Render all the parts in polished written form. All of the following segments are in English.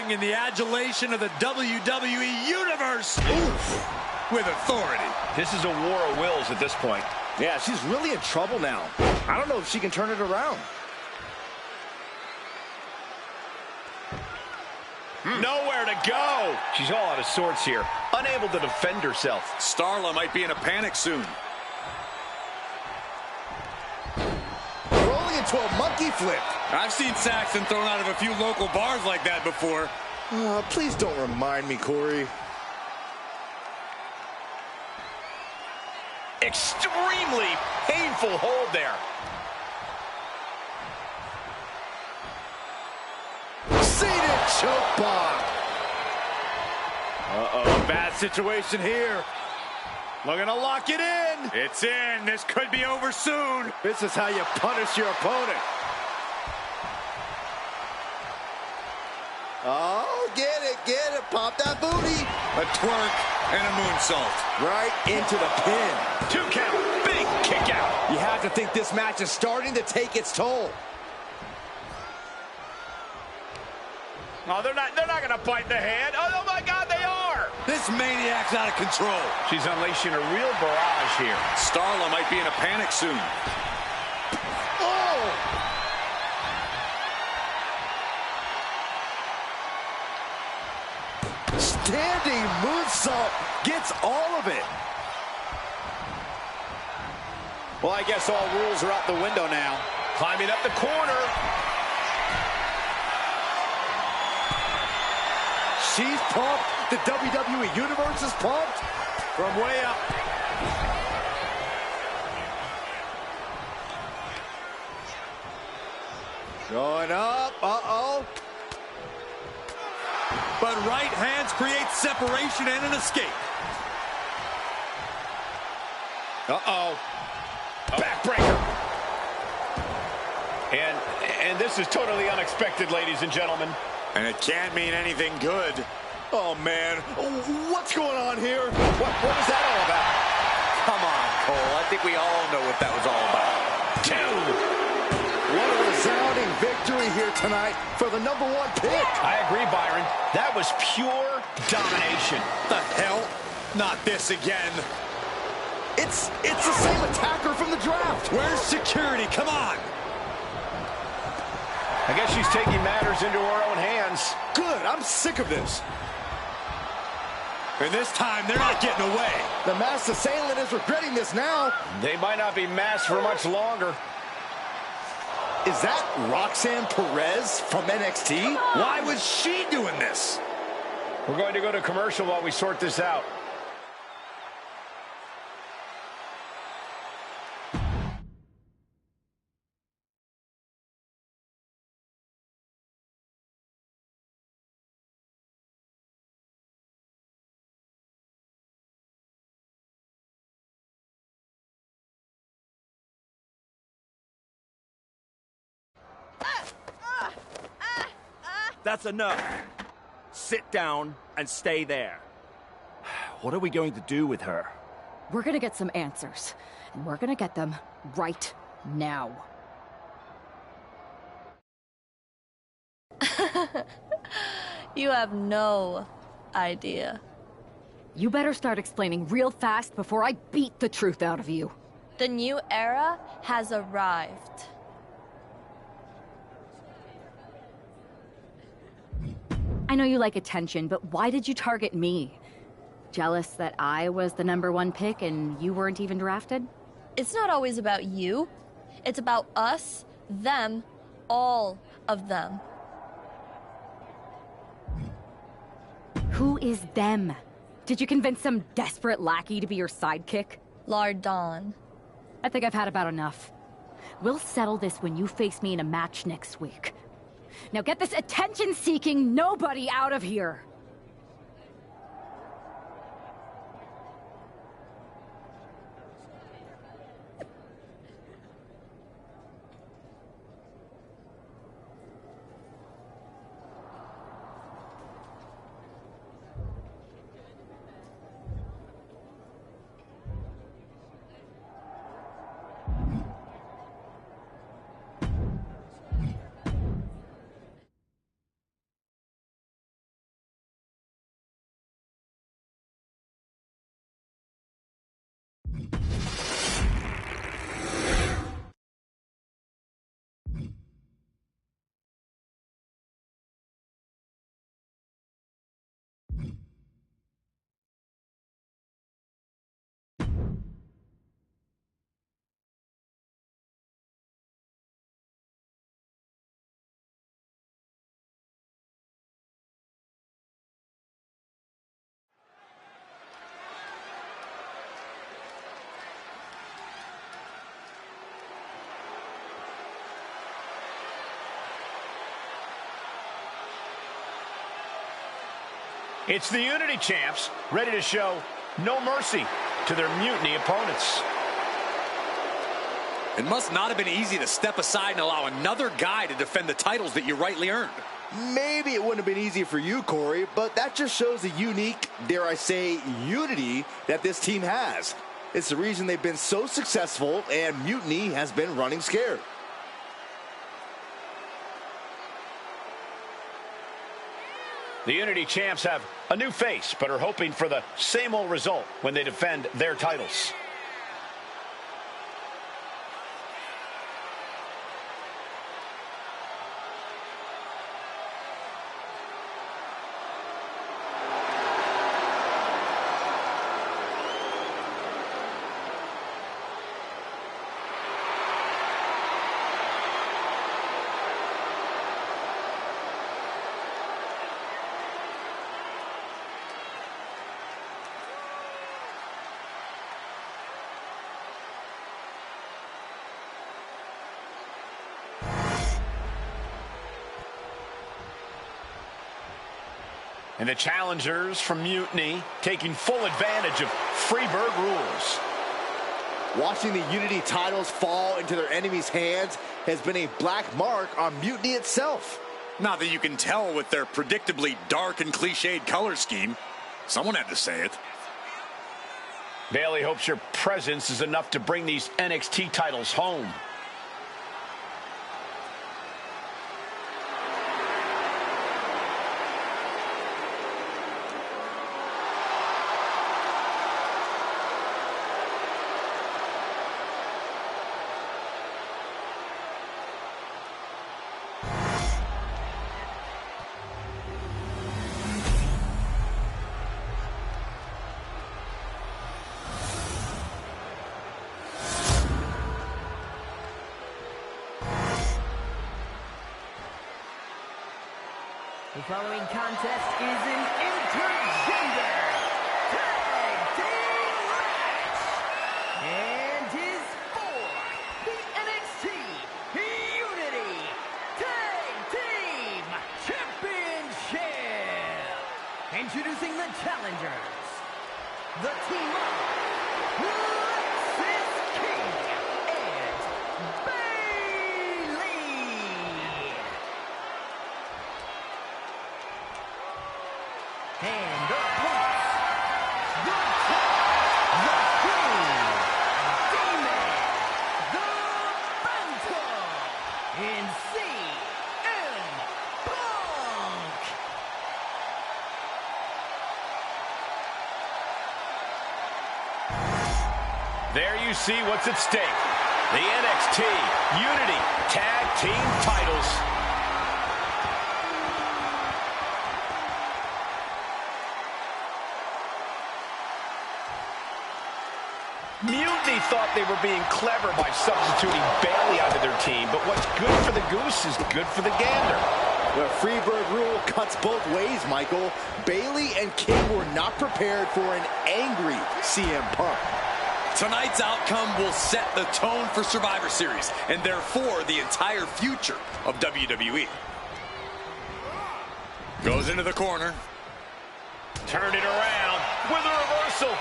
living in the adulation of the WWE Universe. Oof. With authority. This is a war of wills at this point. Yeah, she's really in trouble now. I don't know if she can turn it around. Nowhere to go. She's all out of sorts here. Unable to defend herself. Starla might be in a panic soon. Rolling into a monkey flip. I've seen Saxton thrown out of a few local bars like that before. Please don't remind me, Corey. Extremely painful hold there. Seated choke bomb. Uh-oh, bad situation here. Looking to lock it in. It's in. This could be over soon. This is how you punish your opponent. Oh, get it. Pop that booty. A twerk and a moonsault. Right into the pin. 2 count. Big kick out. You have to think this match is starting to take its toll. Oh, they're not going to bite the hand. Oh, my God, they are. This maniac's out of control. She's unleashing a real barrage here. Starla might be in a panic soon. Oh! Standing moonsault gets all of it. Well, I guess all rules are out the window now. Climbing up the corner. She's pumped. The WWE Universe is pumped. From way up. Going up. Uh-oh. But right hands create separation and an escape. Uh-oh. Backbreaker. And this is totally unexpected, ladies and gentlemen. And it can't mean anything good. Oh, man. What's going on here? What is that all about? Come on, Cole. I think we all know what that was all about. 2. What a resounding victory here tonight for the #1 pick. I agree, Byron. That was pure domination. The hell? Not this again. It's the same attacker from the draft. Where's security? Come on. I guess she's taking matters into her own hands. Good. I'm sick of this. And this time, they're not getting away. The masked assailant is regretting this now. They might not be masked for much longer. Is that Roxanne Perez from NXT? Why was she doing this? We're going to go to commercial while we sort this out. That's enough. Sit down and stay there. What are we going to do with her? We're gonna get some answers, and we're gonna get them right now. You have no idea. You better start explaining real fast before I beat the truth out of you. The new era has arrived. I know you like attention, but why did you target me? Jealous that I was the #1 pick and you weren't even drafted? It's not always about you. It's about us, them, all of them. Who is them? Did you convince some desperate lackey to be your sidekick? Lardon. I think I've had about enough. We'll settle this when you face me in a match next week. Now get this attention-seeking nobody out of here! It's the Unity champs, ready to show no mercy to their mutiny opponents. It must not have been easy to step aside and allow another guy to defend the titles that you rightly earned. Maybe it wouldn't have been easy for you, Corey, but that just shows the unique, dare I say, unity that this team has. It's the reason they've been so successful, and Mutiny has been running scared. The Unity champs have a new face, but are hoping for the same old result when they defend their titles. And the challengers from Mutiny taking full advantage of Freebird rules. Watching the Unity titles fall into their enemies' hands has been a black mark on Mutiny itself. Not that you can tell with their predictably dark and cliched color scheme. Someone had to say it. Bailey hopes your presence is enough to bring these NXT titles home. The following contest is an intergender tag team match and is for the NXT Unity Tag Team Championship. Introducing the challengers, the team of Lexis King and Bailey. And the Prince, the Champ, the Queen, Demon, the Phantom, and CM Punk. There you see what's at stake. The NXT Unity Tag Team titles. Mutiny thought they were being clever by substituting Bailey onto their team, but what's good for the goose is good for the gander. The Freebird rule cuts both ways, Michael. Bailey and King were not prepared for an angry CM Punk. Tonight's outcome will set the tone for Survivor Series, and therefore the entire future of WWE. Goes into the corner. Turn it around with a reversal.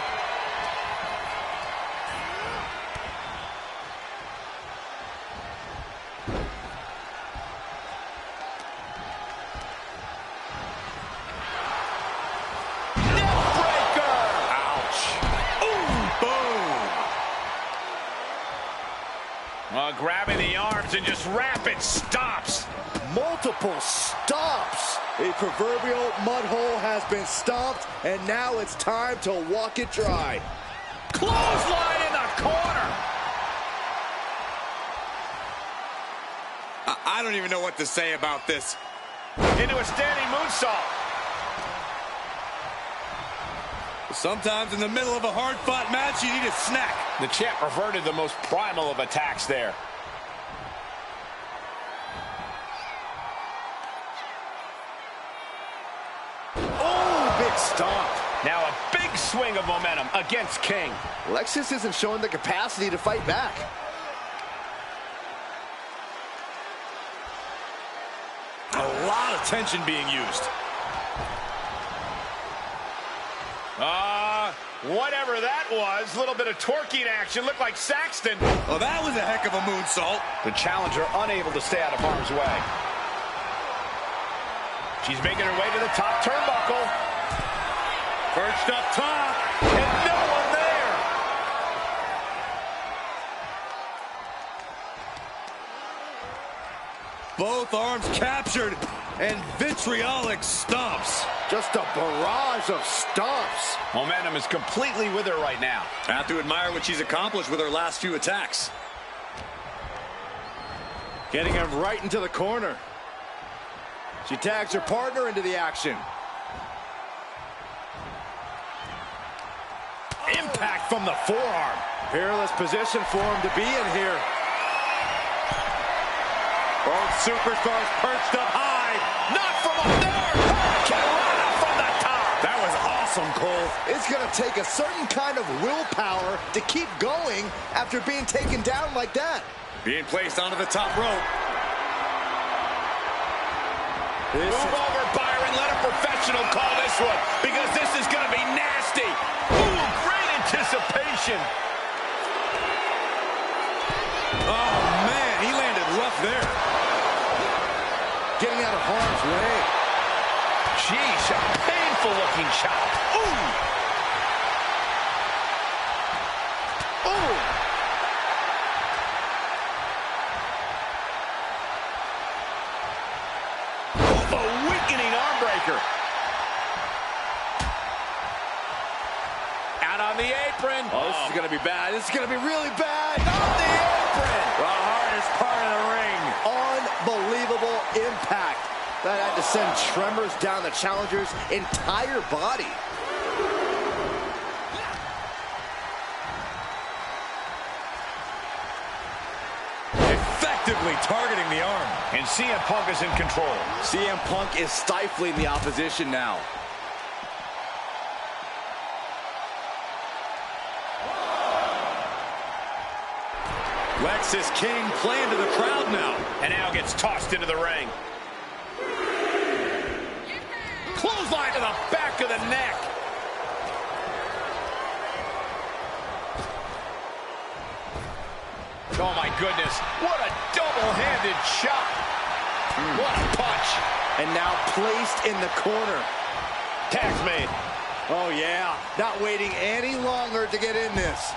Grabbing the arms and just rapid stops. Multiple stops. A proverbial mud hole has been stomped, and now it's time to walk it dry. Clothesline in the corner. I don't even know what to say about this. Into a standing moonsault. Sometimes in the middle of a hard-fought match, you need a snack. The champ reverted the most primal of attacks there. Oh, big stomp. Now a big swing of momentum against King. Lexis isn't showing the capacity to fight back. A lot of tension being used. Whatever that was, a little bit of twerking action, looked like Saxton. Well, that was a heck of a moonsault. The challenger unable to stay out of harm's way. She's making her way to the top turnbuckle. Perched up top. And no one there. Both arms captured and vitriolic stomps. Just a barrage of stomps. Momentum is completely with her right now. I have to admire what she's accomplished with her last few attacks. Getting him right into the corner. She tags her partner into the action. Impact from the forearm. Peerless position for him to be in here. Both superstars perched up high. Not from up there. Carolina from the top. That was awesome, Cole. It's going to take a certain kind of willpower to keep going after being taken down like that. Being placed onto the top rope. Move over, Byron. Let a professional call this one, because this is going to be nasty. Ooh, great anticipation. Oh, man, he landed rough there. Getting out of harm's way. Jeez, a painful-looking shot. Ooh. Ooh. Oh, a weakening arm breaker. Out on the apron. Oh, this is going to be bad. This is going to be really bad. On the apron. The hardest part of the ring. Unbelievable impact. That had to send tremors down the challenger's entire body. Effectively targeting the arm. And CM Punk is in control. CM Punk is stifling the opposition now. Lexis King playing to the crowd now. And now gets tossed into the ring. Clothesline to the back of the neck. Oh, my goodness. What a double-handed shot. What a punch. And now placed in the corner. Tag's made. Oh, yeah. Not waiting any longer to get in this.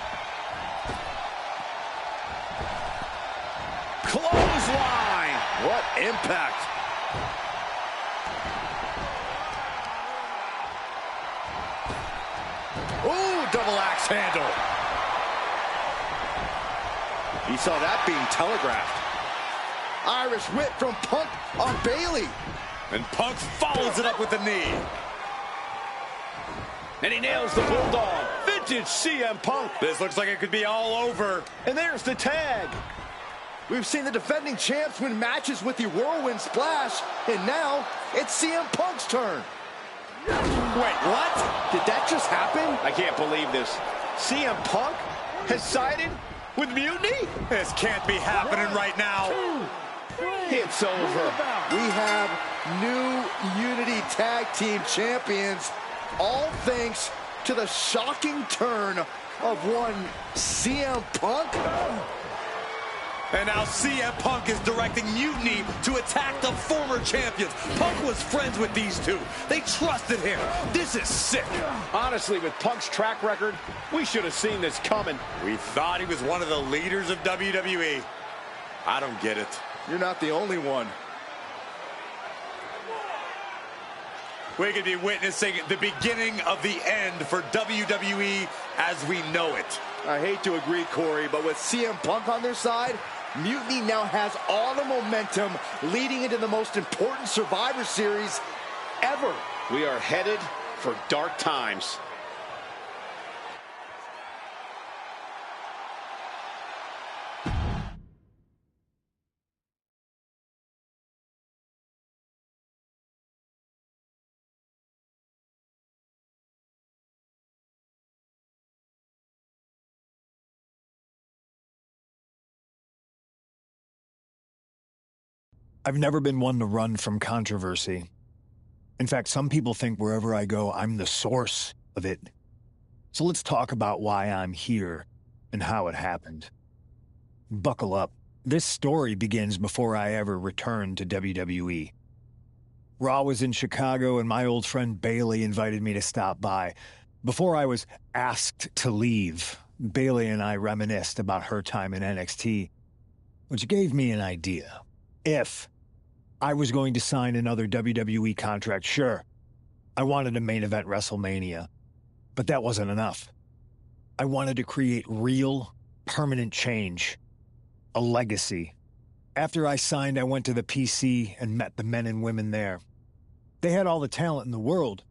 Clothesline. What impact. Ooh, double axe handle. You saw that being telegraphed. Irish whip from Punk on Bailey. And Punk follows it up with the knee. And he nails the Bulldog. Vintage CM Punk. This looks like it could be all over. And there's the tag. We've seen the defending champs win matches with the Whirlwind Splash, and now it's CM Punk's turn. Wait, what? Did that just happen? I can't believe this. CM Punk has sided with Mutiny? This can't be happening right now. It's over. We have new Unity Tag Team Champions, all thanks to the shocking turn of one CM Punk. And now CM Punk is directing Mutiny to attack the former champions. Punk was friends with these two. They trusted him. This is sick. Honestly, with Punk's track record, we should have seen this coming. We thought he was one of the leaders of WWE. I don't get it. You're not the only one. We could be witnessing the beginning of the end for WWE as we know it. I hate to agree, Corey, but with CM Punk on their side, Mutiny now has all the momentum leading into the most important Survivor Series ever. We are headed for dark times. I've never been one to run from controversy. In fact, some people think wherever I go, I'm the source of it. So let's talk about why I'm here and how it happened. Buckle up. This story begins before I ever returned to WWE. Raw was in Chicago and my old friend Bailey invited me to stop by. Before I was asked to leave, Bailey and I reminisced about her time in NXT, which gave me an idea. If I was going to sign another WWE contract, sure, I wanted a main event WrestleMania, but that wasn't enough. I wanted to create real, permanent change, a legacy. After I signed, I went to the PC and met the men and women there. They had all the talent in the world,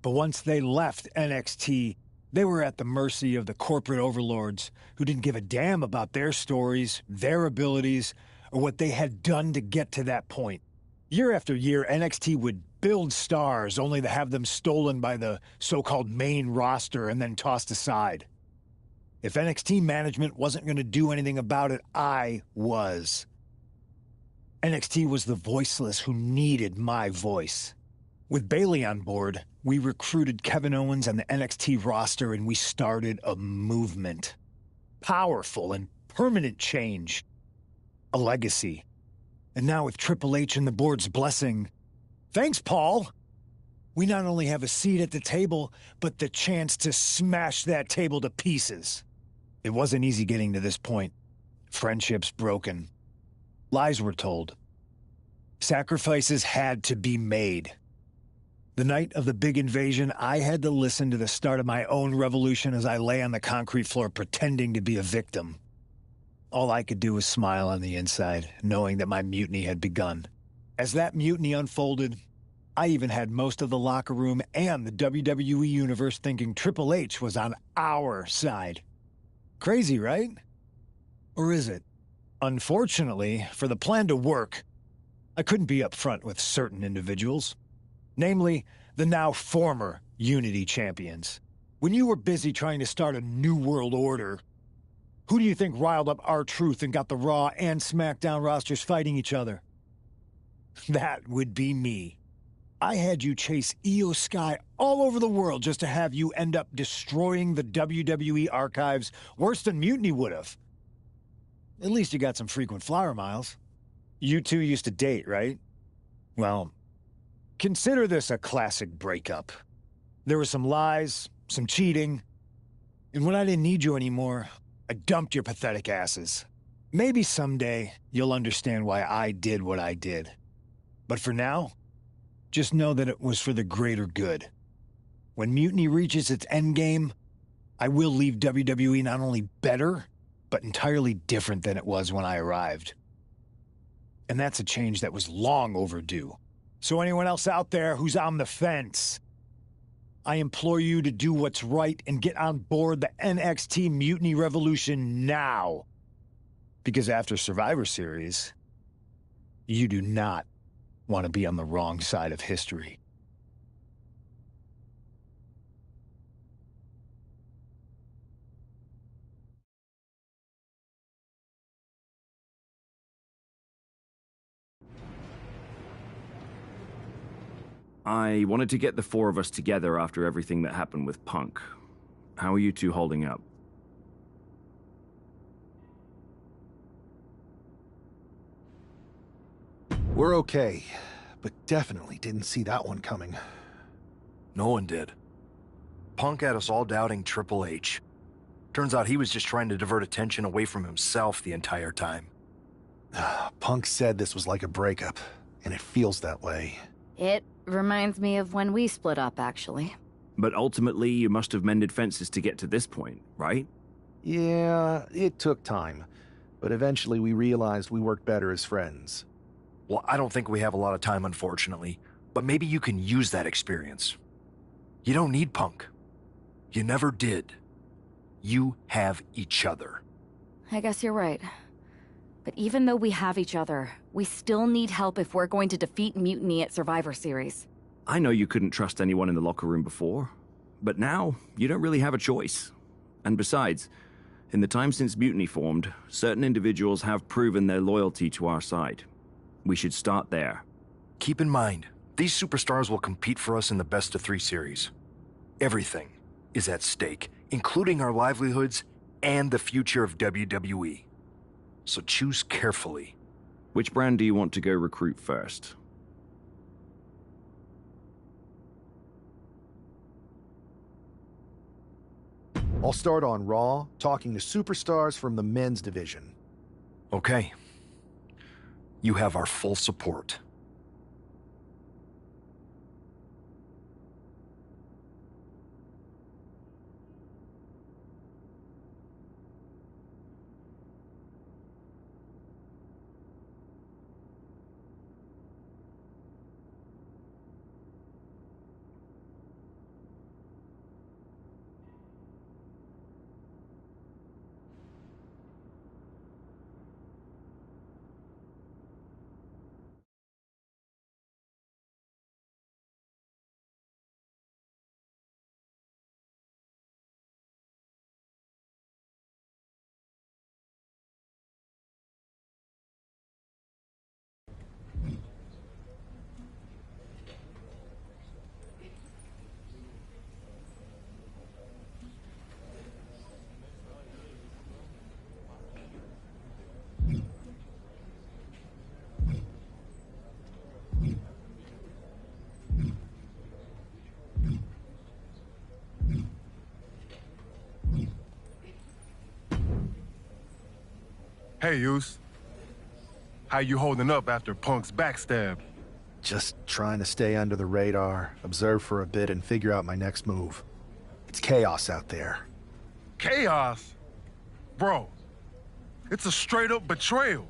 but once they left NXT, they were at the mercy of the corporate overlords who didn't give a damn about their stories, their abilities, or what they had done to get to that point. Year after year, NXT would build stars only to have them stolen by the so-called main roster and then tossed aside. If NXT management wasn't going to do anything about it, I was. NXT was the voiceless who needed my voice. With Bailey on board, we recruited Kevin Owens and the NXT roster and we started a movement. Powerful and permanent change. A legacy. And now with Triple H and the board's blessing, thanks, Paul! We not only have a seat at the table, but the chance to smash that table to pieces. It wasn't easy getting to this point. Friendships broken. Lies were told. Sacrifices had to be made. The night of the big invasion, I had to listen to the start of my own revolution as I lay on the concrete floor pretending to be a victim. All I could do was smile on the inside, knowing that my mutiny had begun. As that mutiny unfolded, I even had most of the locker room and the WWE Universe thinking Triple H was on our side. Crazy, right? Or is it? Unfortunately, for the plan to work, I couldn't be upfront with certain individuals. Namely, the now former Unity champions. When you were busy trying to start a new world order, who do you think riled up R-Truth and got the Raw and SmackDown rosters fighting each other? That would be me. I had you chase Io Sky all over the world just to have you end up destroying the WWE archives worse than Mutiny would have. At least you got some frequent flyer miles. You two used to date, right? Well, consider this a classic breakup. There were some lies, some cheating, and when I didn't need you anymore, I dumped your pathetic asses. Maybe someday you'll understand why I did what I did. But for now, just know that it was for the greater good. When Mutiny reaches its endgame, I will leave WWE not only better, but entirely different than it was when I arrived. And that's a change that was long overdue. So anyone else out there who's on the fence, I implore you to do what's right and get on board the NXT Mutiny Revolution now. Because after Survivor Series, you do not want to be on the wrong side of history. I wanted to get the four of us together after everything that happened with Punk. How are you two holding up? We're okay, but definitely didn't see that one coming. No one did. Punk had us all doubting Triple H. Turns out he was just trying to divert attention away from himself the entire time. Punk said this was like a breakup, and it feels that way. It reminds me of when we split up, actually. But ultimately, you must have mended fences to get to this point, right? Yeah, it took time. But eventually we realized we worked better as friends. Well, I don't think we have a lot of time, unfortunately. But maybe you can use that experience. You don't need Punk. You never did. You have each other. I guess you're right. But even though we have each other, we still need help if we're going to defeat Mutiny at Survivor Series. I know you couldn't trust anyone in the locker room before, but now you don't really have a choice. And besides, in the time since Mutiny formed, certain individuals have proven their loyalty to our side. We should start there. Keep in mind, these superstars will compete for us in the best-of-3 series. Everything is at stake, including our livelihoods and the future of WWE. So choose carefully. Which brand do you want to go recruit first? I'll start on Raw, talking to superstars from the men's division. Okay. You have our full support. Hey, Yus. How you holding up after Punk's backstab? Just trying to stay under the radar, observe for a bit, and figure out my next move. It's chaos out there. Chaos? Bro, it's a straight-up betrayal.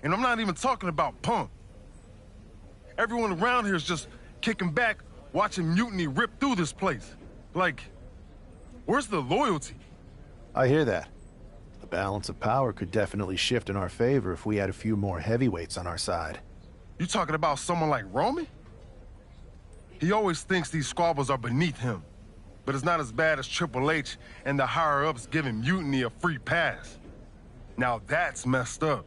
And I'm not even talking about Punk. Everyone around here is just kicking back, watching Mutiny rip through this place. Like, where's the loyalty? I hear that. The balance of power could definitely shift in our favor if we had a few more heavyweights on our side. You talking about someone like Roman? He always thinks these squabbles are beneath him. But it's not as bad as Triple H and the higher-ups giving Mutiny a free pass. Now that's messed up.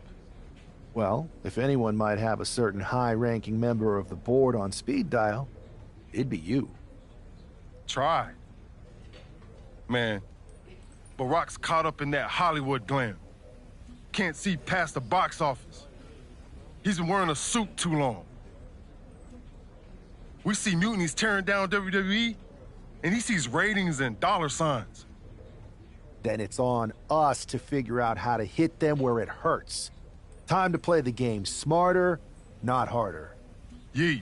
Well, if anyone might have a certain high-ranking member of the board on speed dial, it'd be you. Try. Man, Barack's caught up in that Hollywood glam. Can't see past the box office. He's been wearing a suit too long. We see Mutiny's tearing down WWE, and he sees ratings and dollar signs. Then it's on us to figure out how to hit them where it hurts. Time to play the game smarter, not harder. Yeet.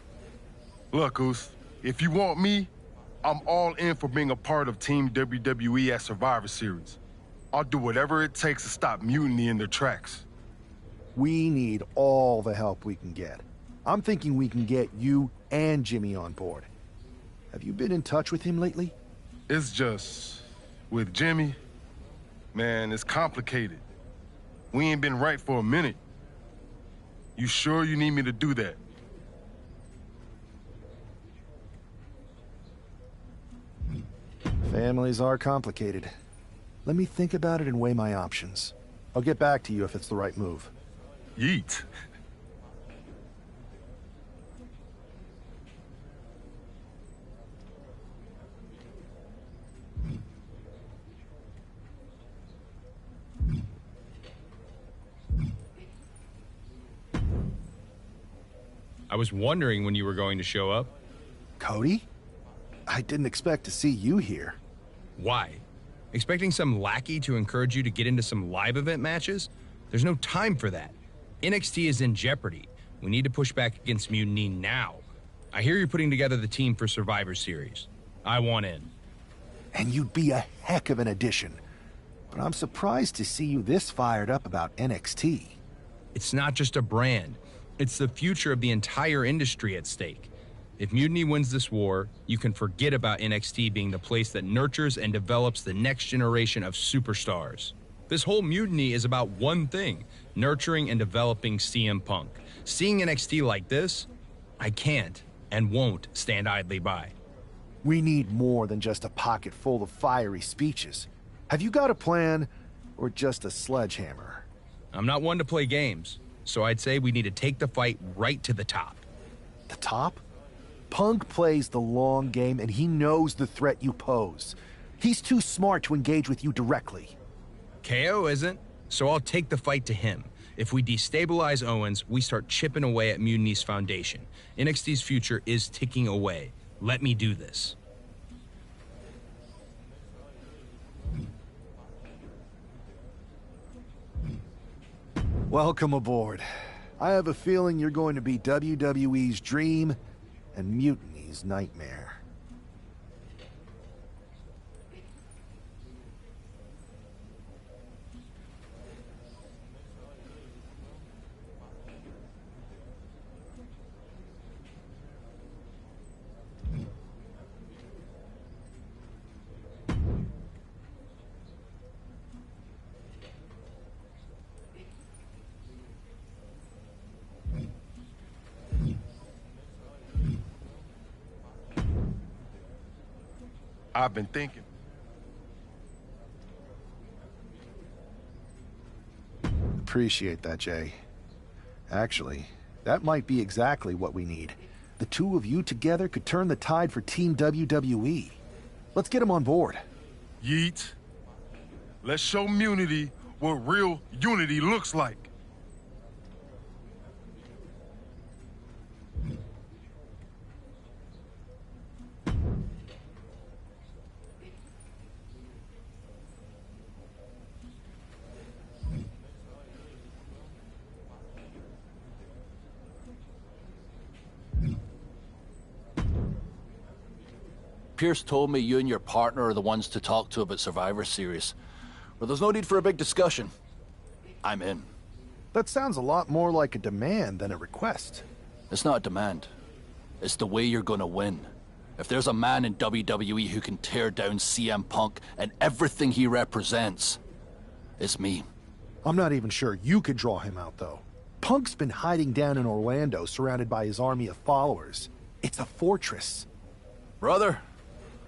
Look, Oos, if you want me, I'm all in for being a part of Team WWE at Survivor Series. I'll do whatever it takes to stop Mutiny in their tracks. We need all the help we can get. I'm thinking we can get you and Jimmy on board. Have you been in touch with him lately? It's just, with Jimmy, man, it's complicated. We ain't been right for a minute. You sure you need me to do that? Families are complicated. Let me think about it and weigh my options. I'll get back to you if it's the right move. Yeet. I was wondering when you were going to show up. Cody? I didn't expect to see you here. Why? Expecting some lackey to encourage you to get into some live event matches? There's no time for that. NXT is in jeopardy. We need to push back against Mutiny now. I hear you're putting together the team for Survivor Series. I want in. And you'd be a heck of an addition. But I'm surprised to see you this fired up about NXT. It's not just a brand. It's the future of the entire industry at stake. If Mutiny wins this war, you can forget about NXT being the place that nurtures and develops the next generation of superstars. This whole Mutiny is about one thing, nurturing and developing CM Punk. Seeing NXT like this, I can't and won't stand idly by. We need more than just a pocket full of fiery speeches. Have you got a plan, or just a sledgehammer? I'm not one to play games, so I'd say we need to take the fight right to the top. The top? Punk plays the long game, and he knows the threat you pose. He's too smart to engage with you directly. KO isn't, so I'll take the fight to him. If we destabilize Owens, we start chipping away at Mutiny's foundation. NXT's future is ticking away. Let me do this. Welcome aboard. I have a feeling you're going to be WWE's dream and Mutiny's nightmare. I've been thinking. Appreciate that, Jay. Actually, that might be exactly what we need. The two of you together could turn the tide for Team WWE. Let's get them on board. Yeet. Let's show Munity what real unity looks like. Pierce told me you and your partner are the ones to talk to about Survivor Series. Well, there's no need for a big discussion. I'm in. That sounds a lot more like a demand than a request. It's not a demand. It's the way you're gonna win. If there's a man in WWE who can tear down CM Punk and everything he represents, it's me. I'm not even sure you could draw him out, though. Punk's been hiding down in Orlando, surrounded by his army of followers. It's a fortress. Brother,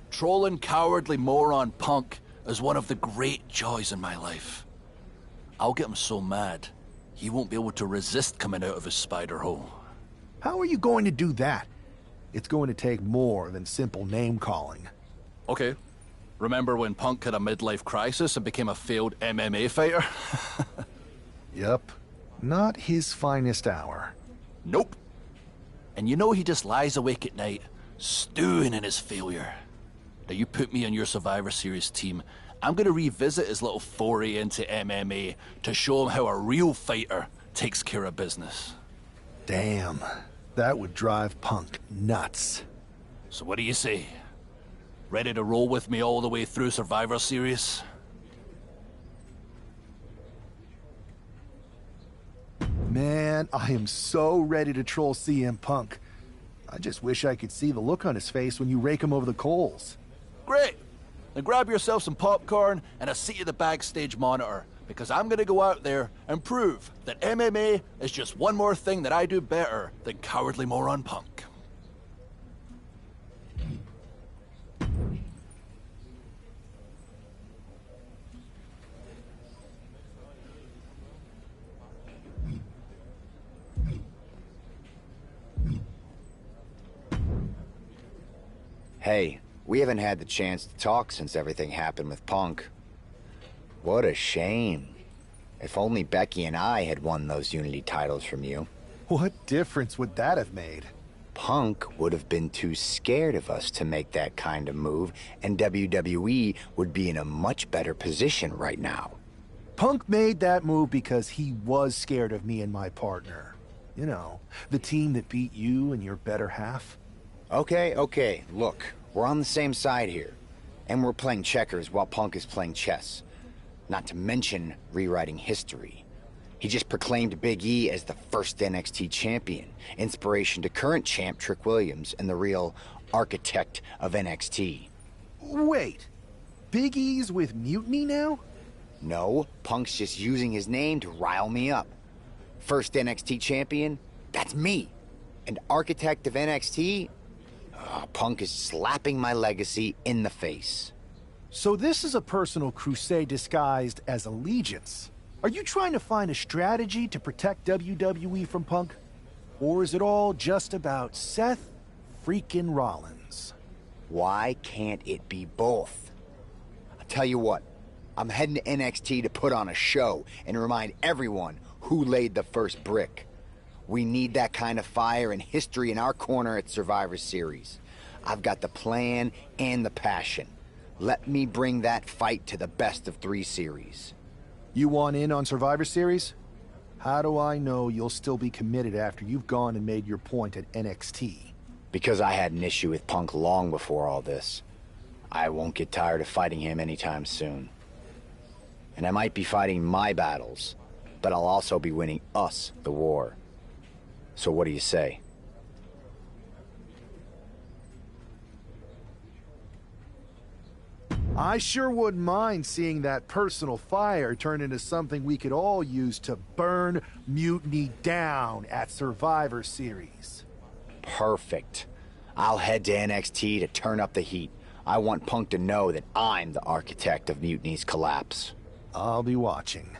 trolling cowardly moron Punk is one of the great joys in my life. I'll get him so mad, he won't be able to resist coming out of his spider hole. How are you going to do that? It's going to take more than simple name-calling. Okay. Remember when Punk had a midlife crisis and became a failed MMA fighter? Yep. Not his finest hour. Nope. And you know he just lies awake at night, stewing in his failure. Now you put me on your Survivor Series team, I'm gonna revisit his little foray into MMA to show him how a real fighter takes care of business. Damn. That would drive Punk nuts. So what do you say? Ready to roll with me all the way through Survivor Series? Man, I am so ready to troll CM Punk. I just wish I could see the look on his face when you rake him over the coals. Great! Then grab yourself some popcorn and a seat at the backstage monitor, because I'm gonna go out there and prove that MMA is just one more thing that I do better than cowardly moron Punk. Hey, we haven't had the chance to talk since everything happened with Punk. What a shame. If only Becky and I had won those Unity titles from you. What difference would that have made? Punk would have been too scared of us to make that kind of move, and WWE would be in a much better position right now. Punk made that move because he was scared of me and my partner. You know, the team that beat you and your better half. Okay, look, we're on the same side here. And we're playing checkers while Punk is playing chess. Not to mention rewriting history. He just proclaimed Big E as the first NXT champion, inspiration to current champ Trick Williams and the real architect of NXT. Wait, Big E's with Mutiny now? No, Punk's just using his name to rile me up. First NXT champion? That's me. And architect of NXT? Punk is slapping my legacy in the face. So this is a personal crusade disguised as allegiance. Are you trying to find a strategy to protect WWE from Punk? Or is it all just about Seth freaking Rollins? Why can't it be both? tell you what, I'm heading to NXT to put on a show and remind everyone who laid the first brick. We need that kind of fire and history in our corner at Survivor Series. I've got the plan and the passion. Let me bring that fight to the best of 3 series. You want in on Survivor Series? How do I know you'll still be committed after you've gone and made your point at NXT? Because I had an issue with Punk long before all this. I won't get tired of fighting him anytime soon. And I might be fighting my battles, but I'll also be winning us the war. So what do you say? I sure wouldn't mind seeing that personal fire turn into something we could all use to burn Mutiny down at Survivor Series. Perfect. I'll head to NXT to turn up the heat. I want Punk to know that I'm the architect of Mutiny's collapse. I'll be watching.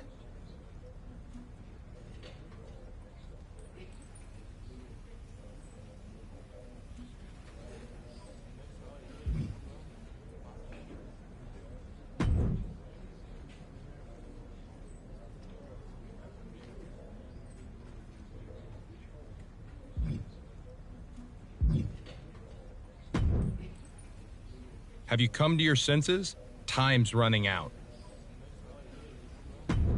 Have you come to your senses? Time's running out.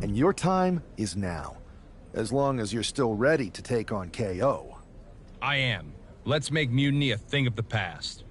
And your time is now. As long as you're still ready to take on KO. I am. Let's make Mutiny a thing of the past.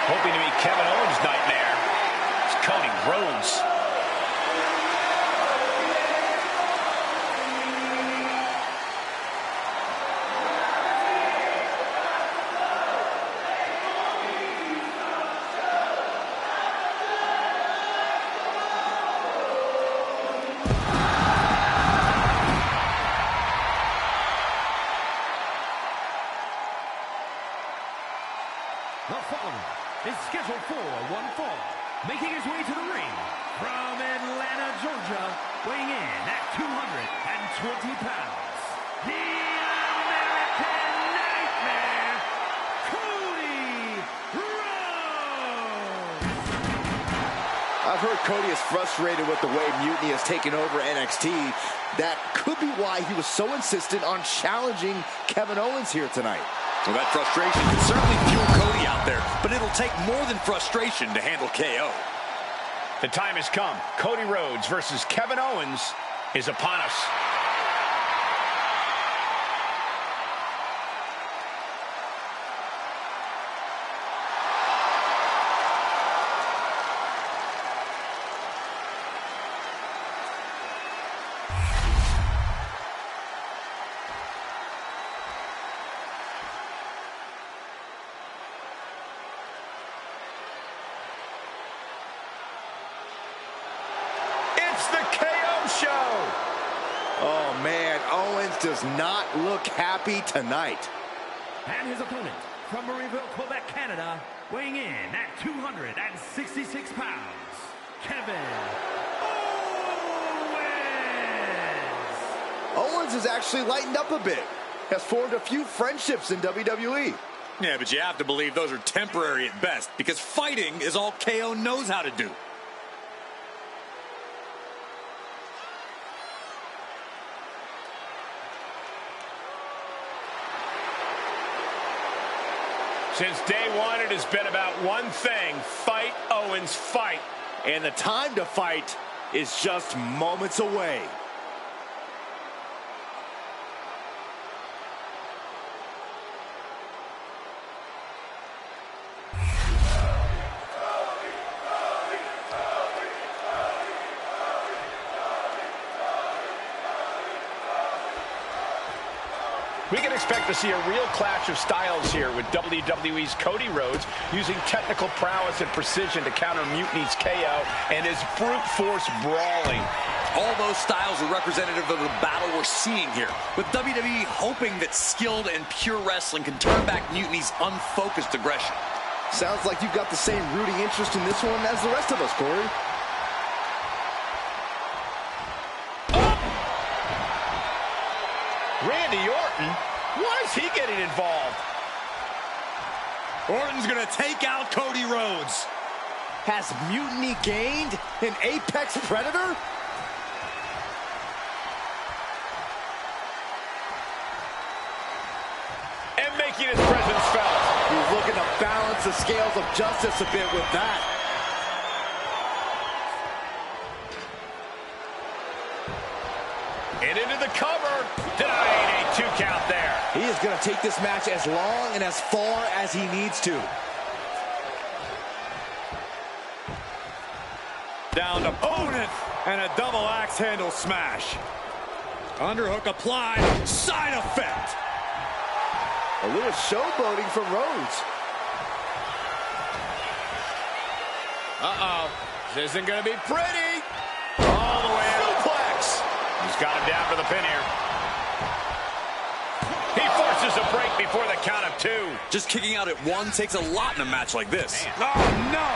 Hoping to meet Kevin Owens' nightmare. It's Cody Rhodes. The following is scheduled for one fall, making his way to the ring from Atlanta, Georgia, weighing in at 220 pounds, the American Nightmare, Cody Rhodes! I've heard Cody is frustrated with the way Mutiny has taken over NXT. That could be why he was so insistent on challenging Kevin Owens here tonight. Well, that frustration can certainly fuel Cody out there, but it'll take more than frustration to handle KO. The time has come. Cody Rhodes versus Kevin Owens is upon us. It's the KO show. Oh, man, Owens does not look happy tonight. And his opponent from Marieville, Quebec, Canada, weighing in at 266 pounds, Kevin Owens! Owens has actually lightened up a bit. Has formed a few friendships in WWE. Yeah, but you have to believe those are temporary at best, because fighting is all KO knows how to do. Since day one, it has been about one thing: fight, Owens, fight. And the time to fight is just moments away. We can expect to see a real clash of styles here with WWE's Cody Rhodes using technical prowess and precision to counter Mutiny's KO and his brute force brawling. All those styles are representative of the battle we're seeing here, with WWE hoping that skilled and pure wrestling can turn back Mutiny's unfocused aggression. Sounds like you've got the same rooting interest in this one as the rest of us, Corey. Randy Orton? Why is he getting involved? Orton's gonna take out Cody Rhodes. Has Mutiny gained an apex predator? And making his presence felt. He's looking to balance the scales of justice a bit with that. And into the cover. Denying a 2 count there. He is going to take this match as long and as far as he needs to. Down to opponent and a double axe handle smash. Underhook applied. Side effect. A little showboating from Rhodes. Uh-oh. This isn't going to be pretty. All the way out. Suplex. He's got him down for the pin here. He forces a break before the count of 2. Just kicking out at 1 takes a lot in a match like this. Man. Oh, no.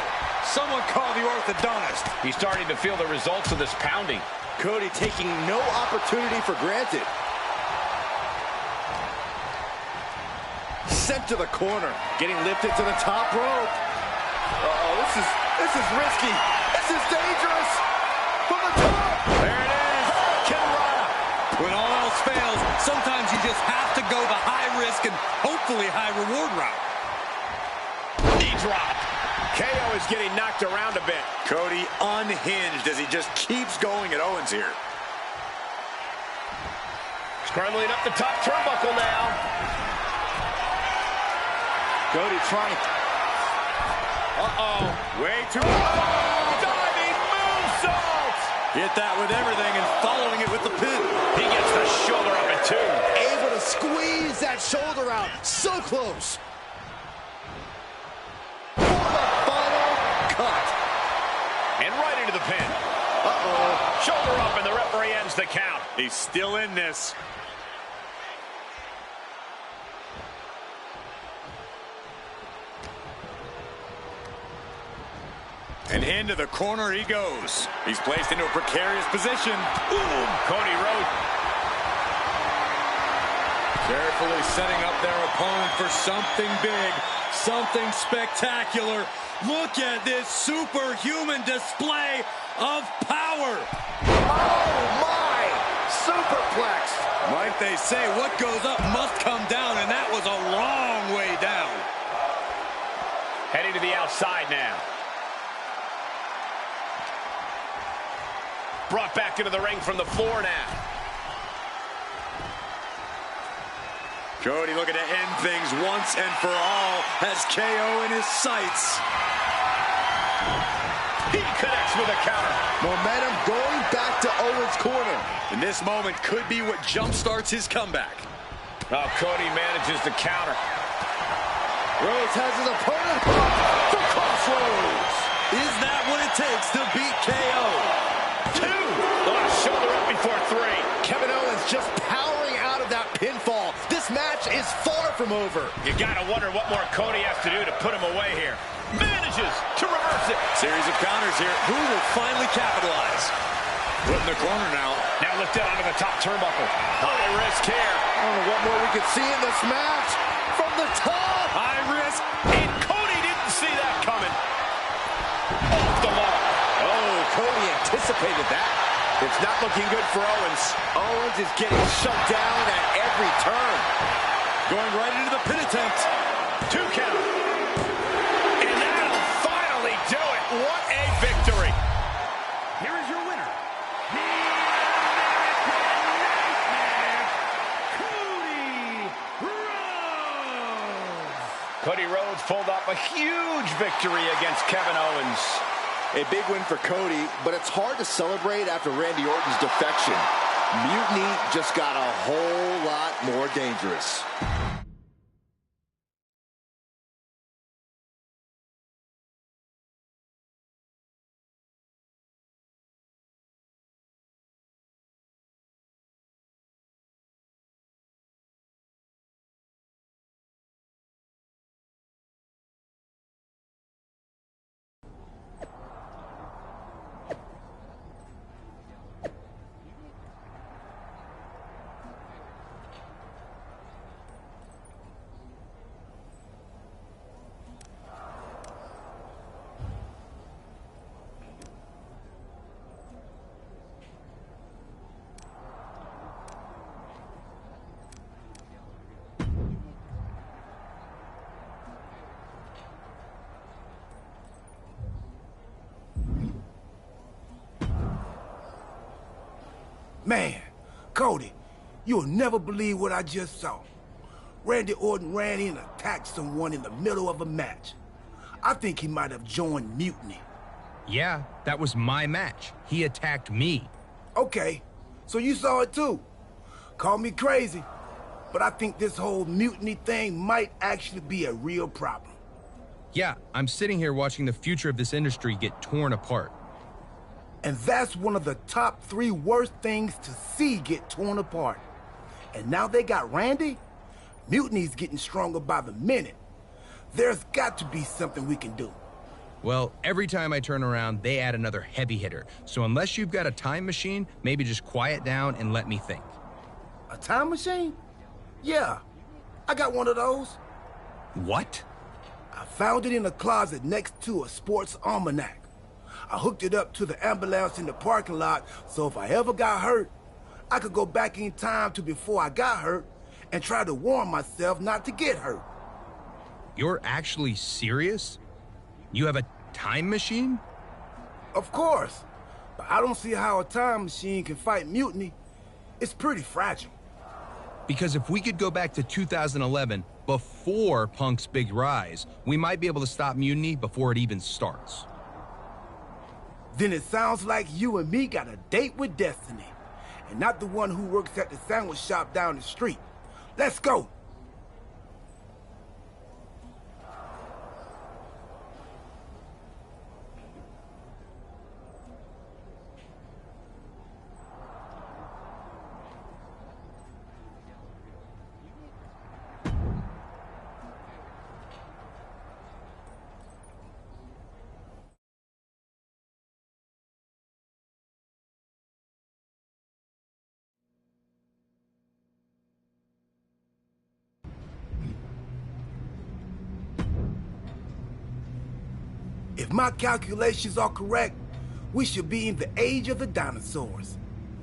Someone call the orthodontist. He's starting to feel the results of this pounding. Cody taking no opportunity for granted. Sent to the corner. Getting lifted to the top rope. Uh-oh, this is risky. This is dangerous. From the top. There it is. Kinrata. When all else fails, sometimes you just have to go the high risk and hopefully high reward route. Knee drop. KO is getting knocked around a bit. Cody unhinged as he just keeps going at Owens here. Scrambling up the top turnbuckle now. Cody trying to... Uh-oh. Way too... Oh! Diving moonsault! Hit that with everything and following it with the pin. He gets the shoulder up at 2. Able to squeeze that shoulder out. So close. For the final cut. And right into the pin. Uh-oh. Shoulder up and the referee ends the count. He's still in this. And into the corner he goes. He's placed into a precarious position. Ooh, Cody Rhodes. Carefully setting up their opponent for something big, something spectacular. Look at this superhuman display of power. Oh, my! Superplex. Like they say, what goes up must come down, and that was a long way down. Heading to the outside now. Brought back into the ring from the floor now. Cody looking to end things once and for all. Has KO in his sights. He connects with a counter. Momentum going back to Owens' corner. And this moment could be what jumpstarts his comeback. Oh, Cody manages to counter. Rhodes has his opponent hooked. The crossroads. Is that what it takes to beat KO? 2. Shoulder up before 3. Kevin Owens just powering out of that pinfall. This match is far from over. You gotta wonder what more Cody has to do to put him away here. Manages to reverse it. Series of counters here. Who will finally capitalize? Put in the corner now. Now lifted onto the top turnbuckle. High risk here. I don't know what more we could see in this match. From the top. High risk. And Cody didn't see that coming. Off the mark. Oh, Cody anticipated that. It's not looking good for Owens. Owens is getting shut down at every turn. Going right into the pin attempt. 2 count. And that'll finally do it. What a victory. Here is your winner, the American Nightmare, Cody Rhodes. Cody Rhodes pulled off a huge victory against Kevin Owens. A big win for Cody, but it's hard to celebrate after Randy Orton's defection. Mutiny just got a whole lot more dangerous. Man, Cody, you'll never believe what I just saw. Randy Orton ran in and attacked someone in the middle of a match. I think he might have joined Mutiny. Yeah, that was my match. He attacked me. Okay, so you saw it too. Call me crazy, but I think this whole mutiny thing might actually be a real problem. Yeah, I'm sitting here watching the future of this industry get torn apart. And that's one of the top 3 worst things to see get torn apart. And now they got Randy? Mutiny's getting stronger by the minute. There's got to be something we can do. Well, every time I turn around, they add another heavy hitter. So unless you've got a time machine, maybe just quiet down and let me think. A time machine? Yeah, I got one of those. What? I found it in a closet next to a sports almanac. I hooked it up to the ambulance in the parking lot, so if I ever got hurt, I could go back in time to before I got hurt and try to warn myself not to get hurt. You're actually serious? You have a time machine? Of course, but I don't see how a time machine can fight mutiny. It's pretty fragile. Because if we could go back to 2011, before Punk's big rise, we might be able to stop mutiny before it even starts. Then it sounds like you and me got a date with destiny, and not the one who works at the sandwich shop down the street. Let's go. If my calculations are correct, we should be in the age of the dinosaurs.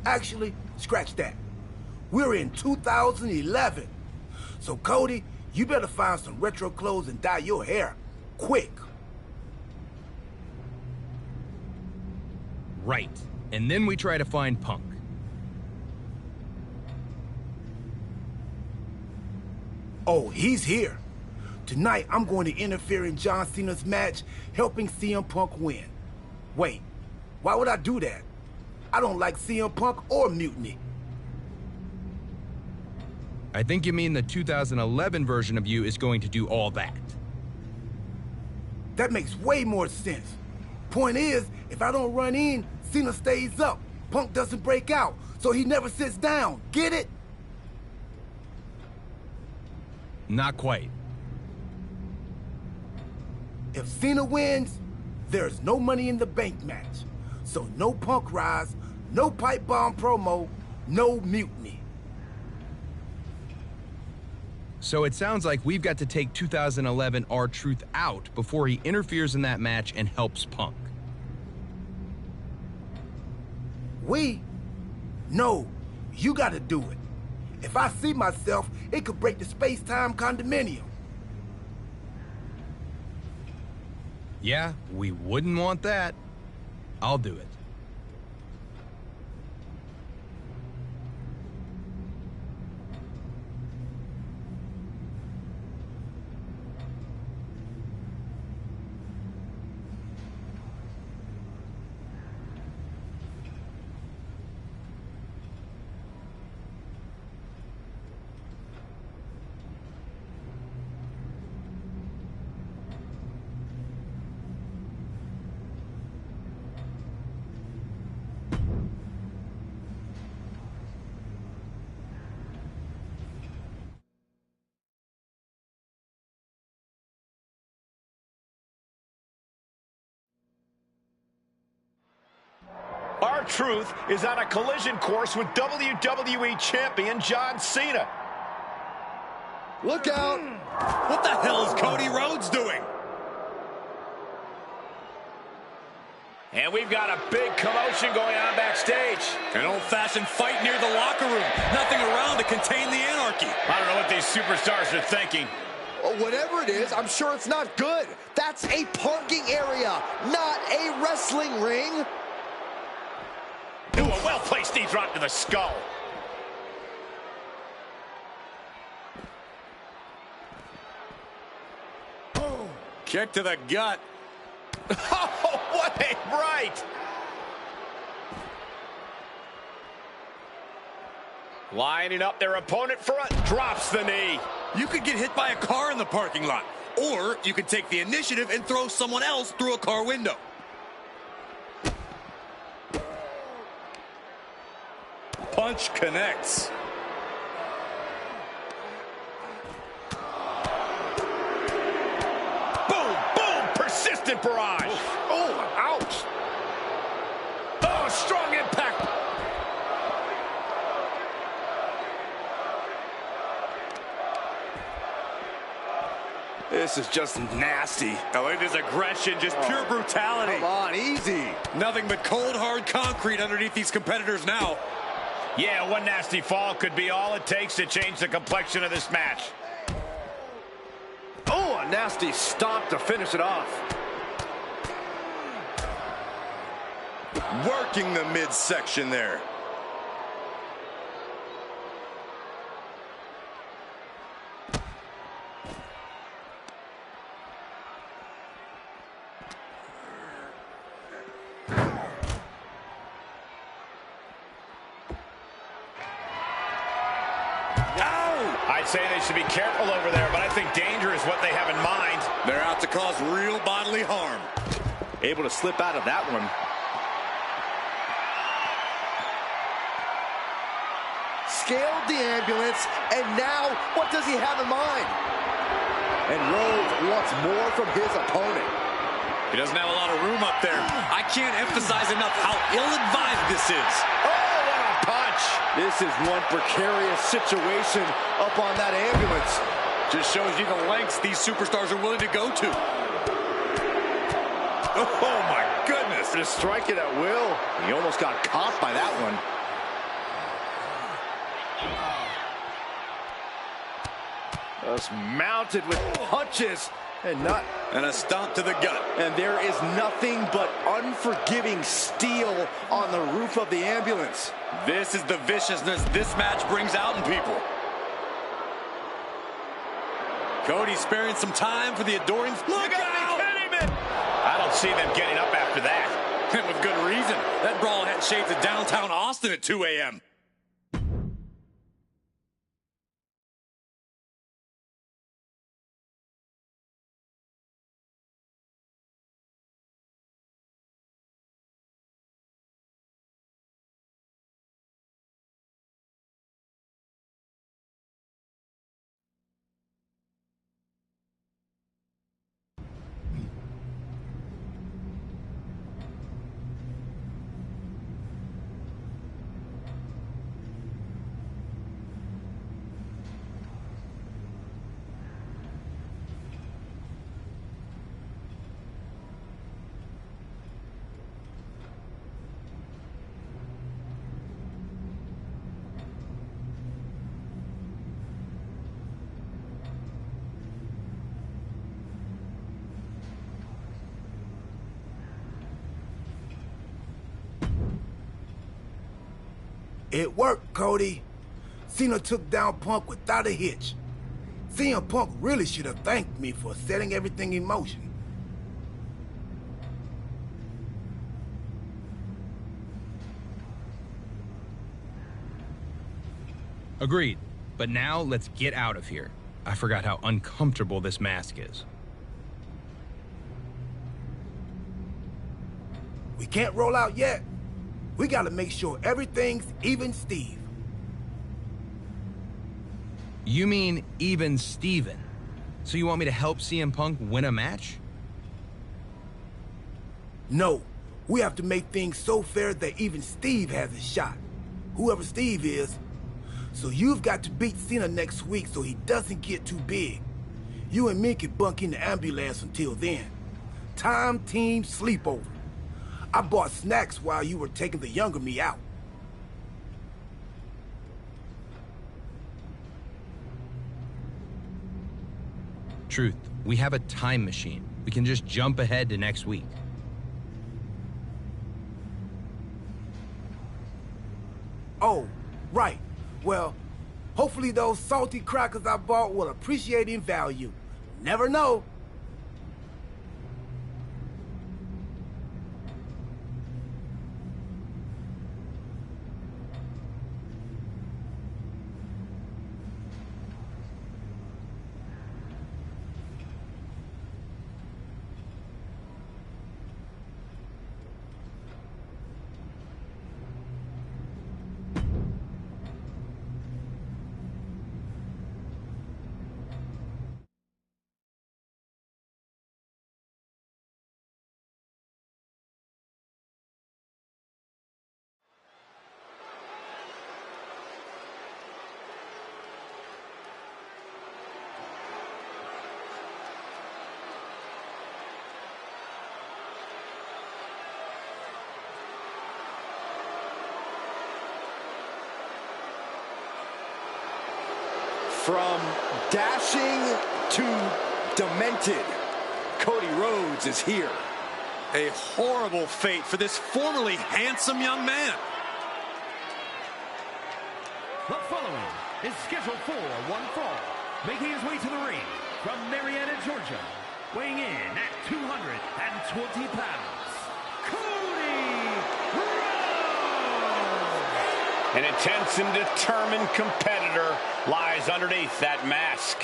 Actually, scratch that. We're in 2011. So Cody, you better find some retro clothes and dye your hair, quick. Right. And then we try to find Punk. Oh, he's here. Tonight, I'm going to interfere in John Cena's match, helping CM Punk win. Wait, why would I do that? I don't like CM Punk or Mutiny. I think you mean the 2011 version of you is going to do all that. That makes way more sense. Point is, if I don't run in, Cena stays up. Punk doesn't break out, so he never sits down. Get it? Not quite. If Cena wins, there's no Money in the Bank match. So no Punk rise, no pipe bomb promo, no mutiny. So it sounds like we've got to take 2011 R-Truth out before he interferes in that match and helps Punk. We? No, you gotta do it. If I see myself, it could break the space-time condominium. Yeah, we wouldn't want that. I'll do it. R-Truth is on a collision course with WWE Champion John Cena. Look out! What the hell is Cody Rhodes doing? And we've got a big commotion going on backstage. An old-fashioned fight near the locker room. Nothing around to contain the anarchy. I don't know what these superstars are thinking. Whatever it is, I'm sure it's not good. That's a parking area, not a wrestling ring. Ooh, a well-placed knee drop to the skull. Kick to the gut. Oh, what a right! Lining up their opponent front, drops the knee. You could get hit by a car in the parking lot. Or you could take the initiative and throw someone else through a car window. Punch connects. Persistent barrage. Oh, ouch. Oh, strong impact. This is just nasty. I like this aggression, just pure brutality. Come on, easy. Nothing but cold, hard concrete underneath these competitors now. Yeah, one nasty fall could be all it takes to change the complexion of this match. Oh, a nasty stomp to finish it off. Working the midsection there. I'd say they should be careful over there, but I think danger is what they have in mind. They're out to cause real bodily harm. Able to slip out of that one. Scaled the ambulance, and now what does he have in mind? And Rhodes wants more from his opponent. He doesn't have a lot of room up there. I can't emphasize enough how ill-advised this is. Oh, what a punch. This is one precarious situation up on that ambulance. Just shows you the lengths these superstars are willing to go to. Oh, my goodness. Just strike it at will. He almost got caught by that one. Just mounted with punches and a stomp to the gut. And there is nothing but unforgiving steel on the roof of the ambulance. This is the viciousness this match brings out in people. Cody sparing some time for the adoring. Look out! I don't see them getting up after that. And with good reason. That brawl had shades of downtown Austin at 2 a.m. It worked, Cody. Cena took down Punk without a hitch. CM Punk really should have thanked me for setting everything in motion. Agreed. But now let's get out of here. I forgot how uncomfortable this mask is. We can't roll out yet. We gotta make sure everything's even, Steve. You mean even Steven? So you want me to help CM Punk win a match? No, We have to make things so fair that even Steve has a shot. Whoever Steve is. So you've got to beat Cena next week so he doesn't get too big. You and me can bunk in the ambulance until then. Time team sleepover. I bought snacks while you were taking the younger me out. Truth, we have a time machine. We can just jump ahead to next week. Oh, right. Well, hopefully those salty crackers I bought will appreciate in value. Never know. From dashing to demented, Cody Rhodes is here. A horrible fate for this formerly handsome young man. The following is scheduled for one fall, making his way to the ring from Marietta, Georgia, weighing in at 220 pounds, Cody Rhodes! An intense and determined competitor lies underneath that mask.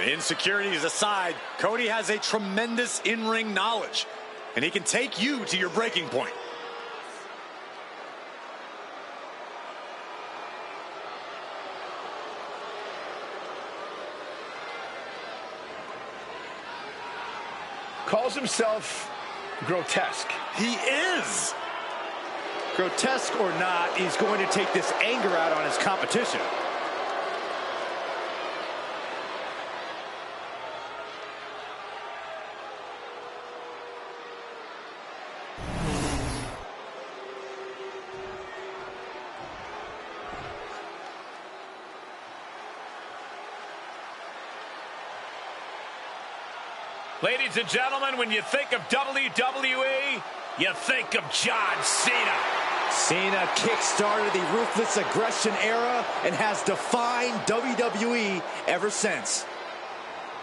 Insecurities aside, Cody has a tremendous in-ring knowledge, and he can take you to your breaking point. Calls himself grotesque. He is! Grotesque or not, he's going to take this anger out on his competition. Ladies and gentlemen, when you think of WWE, you think of John Cena. Cena kick-started the Ruthless Aggression era and has defined WWE ever since.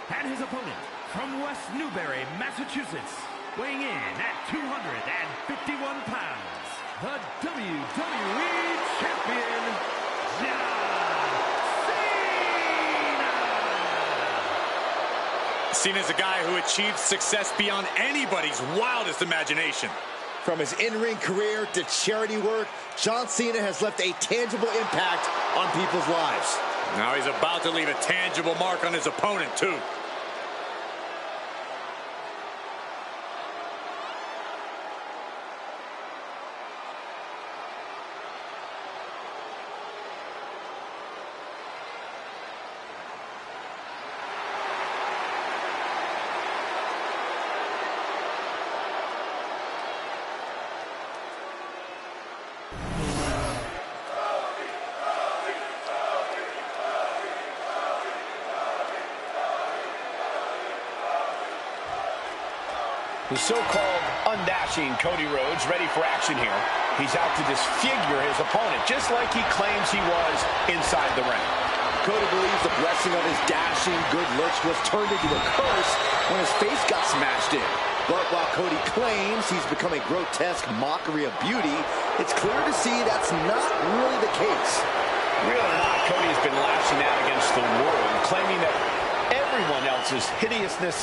And his opponent from West Newbury, Massachusetts, weighing in at 251 pounds, the WWE Champion, John Cena's a guy who achieved success beyond anybody's wildest imagination. From his in-ring career to charity work, John Cena has left a tangible impact on people's lives. Now he's about to leave a tangible mark on his opponent, too. The so-called undashing Cody Rhodes ready for action here. He's out to disfigure his opponent, just like he claims he was inside the ring. Cody believes the blessing of his dashing good looks was turned into a curse when his face got smashed in. But while Cody claims he's become a grotesque mockery of beauty, it's clear to see that's not really the case. Real or not, Cody has been lashing out against the world, claiming that everyone else's hideousness